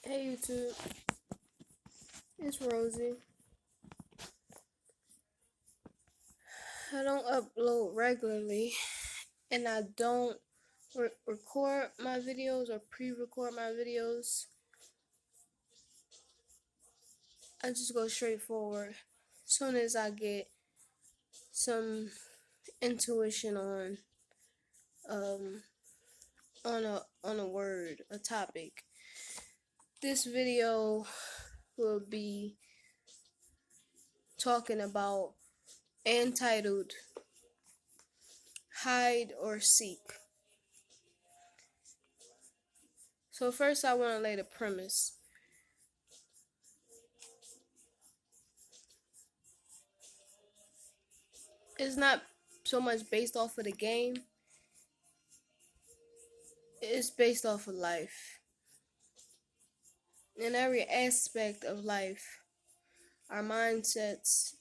Hey YouTube, it's Rosie. I don't upload regularly and I don't record my videos or pre-record my videos. I just go straight forward. Soon as I get some intuition um on a word, a topic. This video will be talking about entitled Hide or Seek. So first I want to lay the premise. It's not so much based off of the game. It's based off of life. In every aspect of life, our mindsets,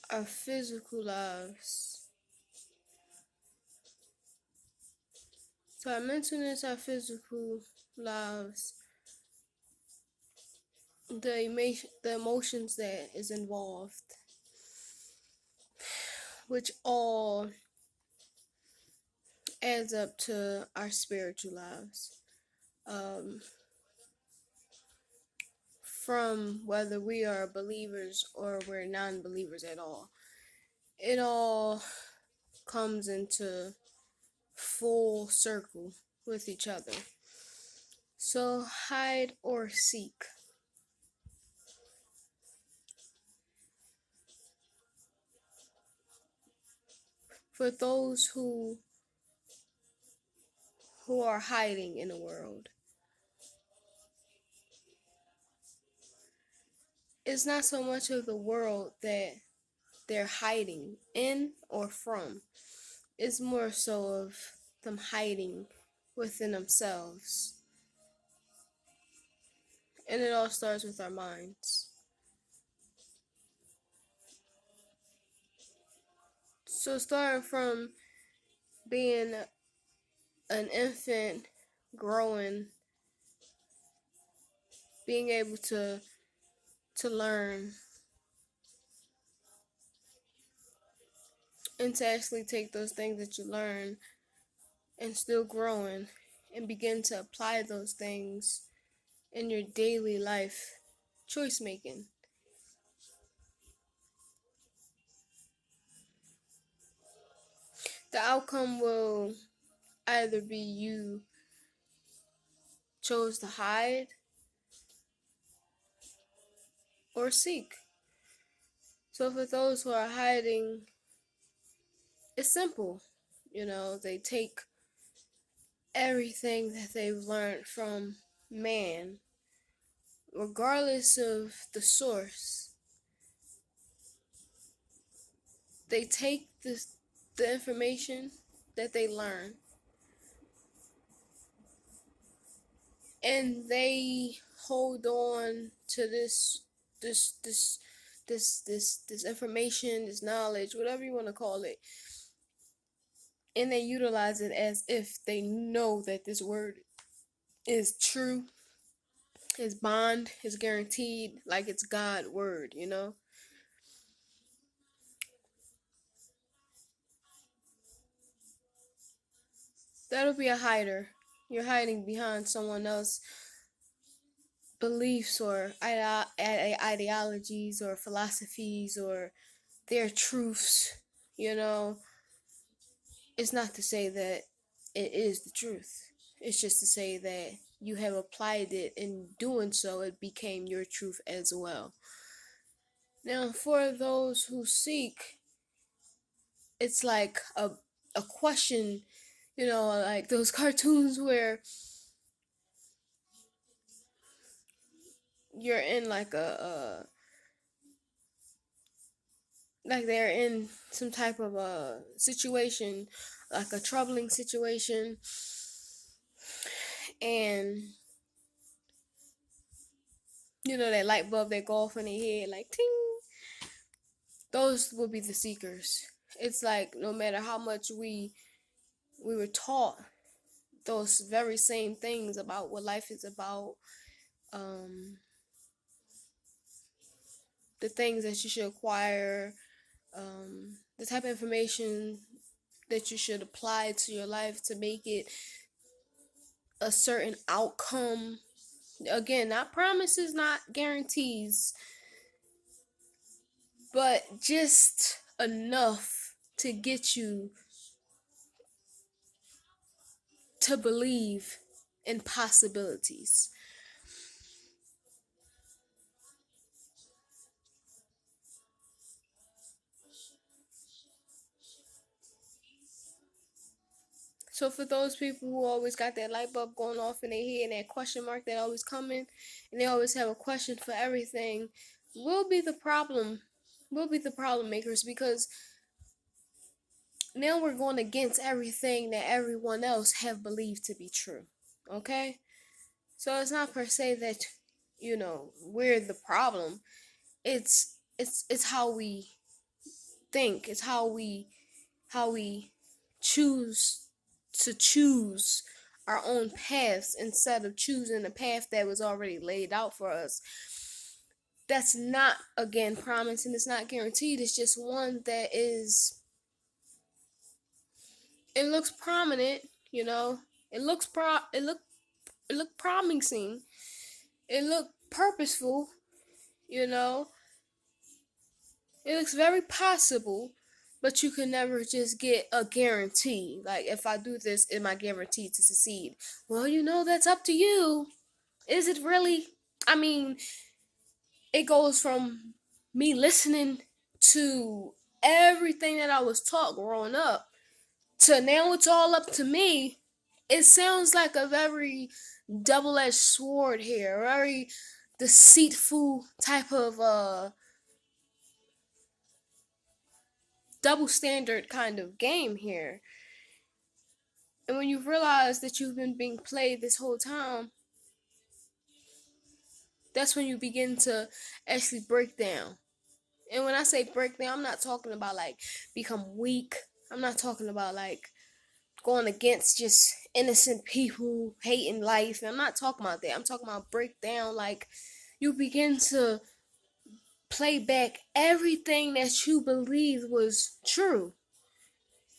our physical lives. So our mentalness, our physical lives, the emotions that is involved, which all adds up to our spiritual lives. From whether we are believers or we're non-believers at all, it all comes into full circle with each other. So hide or seek. For those who are hiding in the world, it's not so much of the world that they're hiding in or from. It's more so of them hiding within themselves. And it all starts with our minds. So starting from being an infant, growing, being able to learn, and to actually take those things that you learn and still growing and begin to apply those things in your daily life choice making. The outcome will either be you chose to hide or seek. So for those who are hiding, it's simple. They take everything that they've learned from man, regardless of the source. They take the information that they learn and they hold on to this information, this knowledge, whatever you want to call it, and they utilize it as if they know that this word is true, is bond, is guaranteed, like it's God word, That'll be a hider. You're hiding behind someone else's beliefs or ideologies or philosophies or their truths. It's not to say that it is the truth. It's just to say that you have applied it, in doing so it became your truth as well. Now for those who seek, it's like a question, like those cartoons where you're in like like they're in some type of a situation, like a troubling situation, and that light bulb that go off in their head, like ting. Those will be the seekers. It's like no matter how much we were taught those very same things about what life is about, um, the things that you should acquire, the type of information that you should apply to your life to make it a certain outcome. Again, not promises, not guarantees, but just enough to get you to believe in possibilities. So for those people who always got that light bulb going off in their head and that question mark that always coming, and they always have a question for everything, we'll be the problem. We'll be the problem makers, because now we're going against everything that everyone else have believed to be true. Okay? So it's not per se that, we're the problem. It's how we think. It's how we choose to choose our own paths instead of choosing a path that was already laid out for us. That's not, again, promised, and it's not guaranteed. It's just one that is, it looks prominent, it looks it look promising, it look purposeful, you know it looks very possible, but you can never just get a guarantee. Like, if I do this, am I guaranteed to succeed? Well, that's up to you. Is it really? I mean, it goes from me listening to everything that I was taught growing up to now it's all up to me. It sounds like a very double-edged sword here, very deceitful type of double standard kind of game here. And when you realize that you've been being played this whole time, that's when you begin to actually break down. And when I say break down, I'm not talking about like become weak. I'm not talking about like going against just innocent people, hating life. I'm not talking about that. I'm talking about break down, like you begin to play back everything that you believed was true.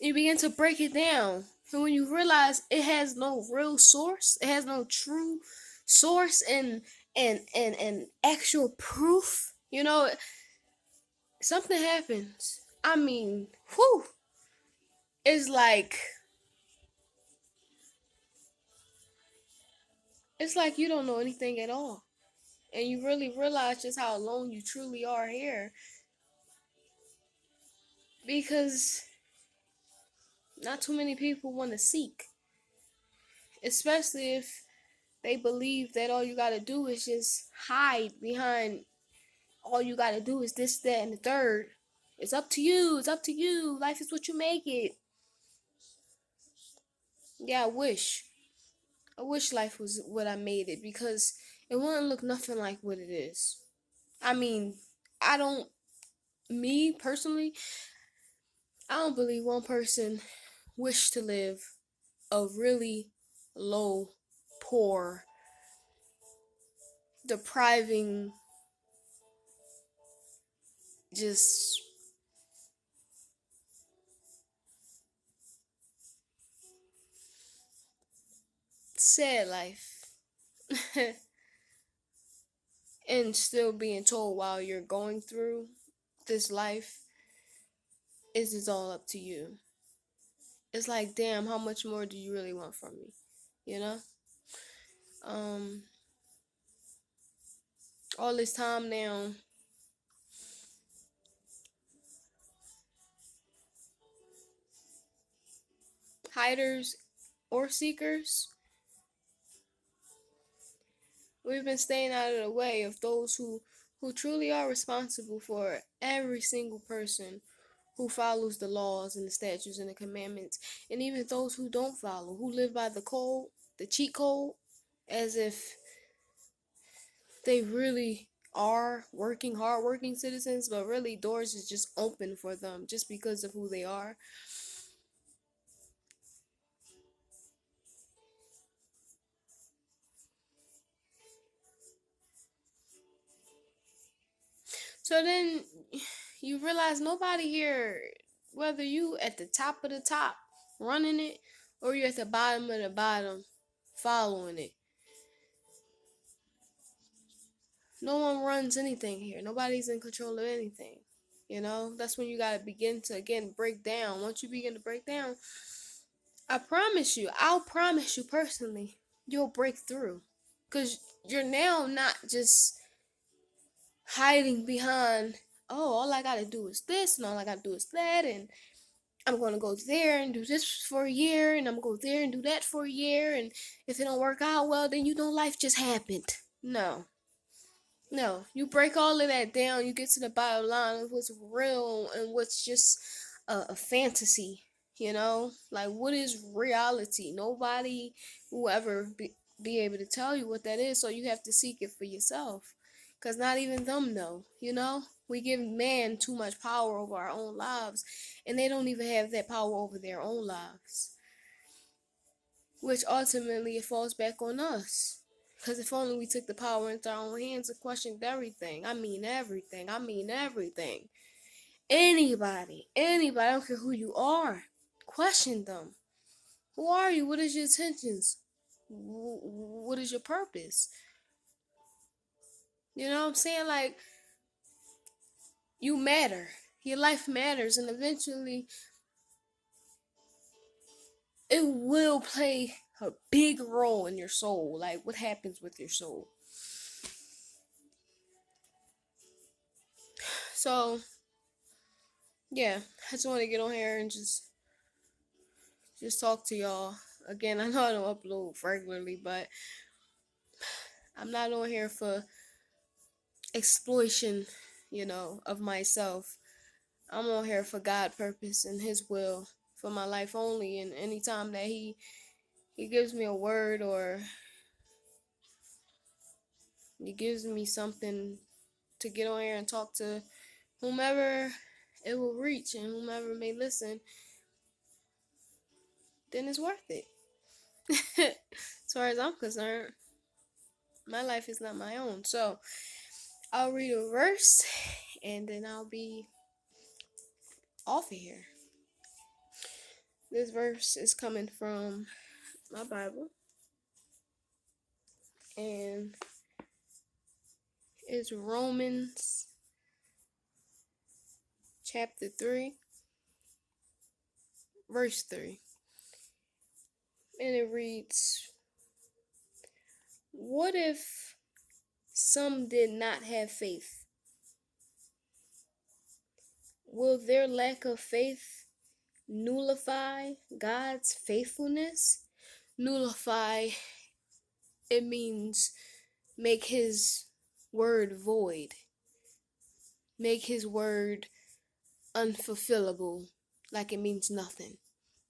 You begin to break it down. And when you realize it has no real source, it has no true source and actual proof, something happens. I mean, whew. It's like you don't know anything at all. And you really realize just how alone you truly are here. Because not too many people want to seek. Especially if they believe that all you gotta do is just hide behind, all you gotta do is this, that, and the third. It's up to you. It's up to you. Life is what you make it. Yeah, I wish. I wish life was what I made it, because it wouldn't look nothing like what it is. I mean, I don't, me personally, I don't believe one person wished to live a really low, poor, depriving, just sad life. And still being told while you're going through this life is it's all up to you. It's like, damn, how much more do you really want from me? You know? Um, all this time now, hiders or seekers, we've been staying out of the way of those who truly are responsible for every single person who follows the laws and the statutes and the commandments, and even those who don't follow, who live by the code, the cheat code, as if they really are working, hardworking citizens, but really doors is just open for them just because of who they are. So then you realize nobody here, whether you at the top of the top running it or you're at the bottom of the bottom following it, no one runs anything here. Nobody's in control of anything. That's when you got to begin to, again, break down. Once you begin to break down, I'll promise you personally, you'll break through. Because you're now not just hiding behind, oh, all I got to do is this and all I got to do is that. And I'm going to go there and do this for a year. And I'm going to go there and do that for a year. And if it don't work out well, then life just happened. No. No, you break all of that down. You get to the bottom line of what's real and what's just a fantasy. Like what is reality? Nobody will ever be able to tell you what that is. So you have to seek it for yourself, because not even them know. We give man too much power over our own lives, and they don't even have that power over their own lives, which ultimately it falls back on us. Because if only we took the power into our own hands and questioned everything. I mean everything. Anybody, I don't care who you are. Question them. Who are you? What is your intentions? What is your purpose? You know what I'm saying? Like, you matter. Your life matters, and eventually it will play a big role in your soul. Like, what happens with your soul? So, yeah, I just want to get on here and just talk to y'all. Again, I know I don't upload regularly, but I'm not on here for exploitation, of myself. I'm on here for God purpose and his will for my life only. And anytime that he gives me a word, or he gives me something to get on here and talk to whomever it will reach and whomever may listen, then it's worth it. As far as I'm concerned, my life is not my own. So I'll read a verse and then I'll be off of here. This verse is coming from my Bible, and it's Romans chapter 3, verse 3. And it reads, "What if some did not have faith? Will their lack of faith nullify God's faithfulness?" Nullify, it means make his word void, make his word unfulfillable, like it means nothing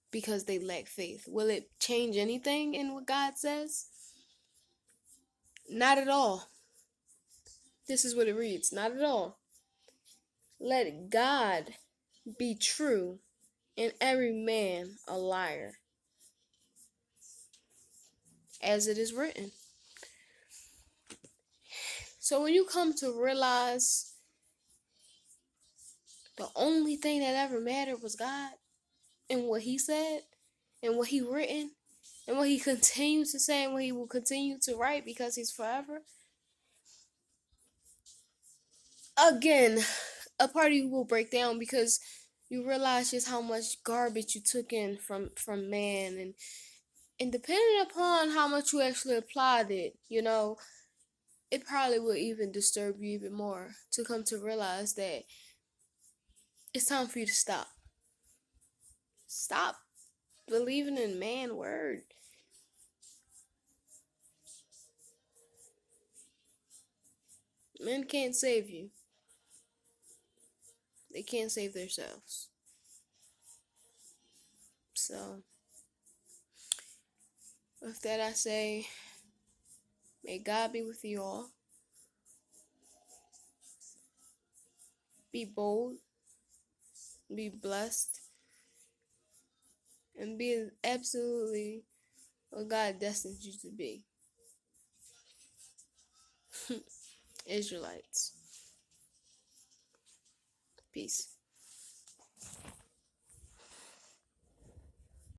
because they lack faith. Will it change anything in what God says? Not at all. This is what it reads. Not at all. "Let God be true and every man a liar, as it is written." So when you come to realize the only thing that ever mattered was God and what he said and what he written and what he continues to say and what he will continue to write because he's forever, again, a part of you will break down because you realize just how much garbage you took in from man, and depending upon how much you actually applied it, it probably will even disturb you even more to come to realize that it's time for you to stop. Stop believing in man word. Men can't save you. They can't save themselves. So, with that I say, may God be with you all. Be bold, be blessed, and be absolutely what God destined you to be. Israelites. Peace.